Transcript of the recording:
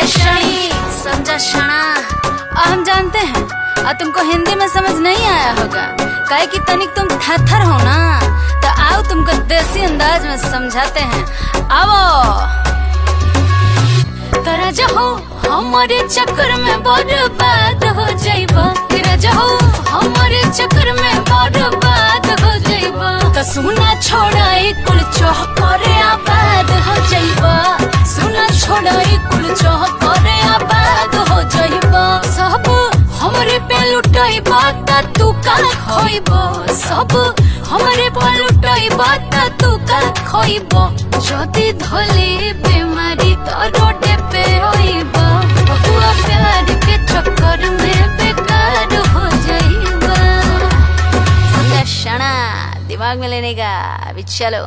ये शणी समझा शणा। हम जानते हैं और तुमको हिंदी में समझ नहीं आया होगा, काहे कि तनिक तुम थरथर हो ना, तो आओ तुमको देसी अंदाज में समझाते हैं। आओ तेरा जहो हमारे चक्कर में बर्बाद हो जाइबा, तेरा जहो हमारे चक्कर में बर्बाद हो जाइबा। तो सुना छोड़ा कुल चौह करे आबाद हो जाइबा, सुना छोड़ा कुल चौह करे आबाद हो जाइबा। सब हमरे पे लुटाइबा ता तू का खोइबा, सब हमरे पे लुटाइबा ता तू का खोइबा। जदी धोली बीमारी तो रोडे पे होइबा, बबुआ प्यार के चक्कर में बेकार हो जाइबा। समझा शणा, दिमाग में लेने का। अभी चलो।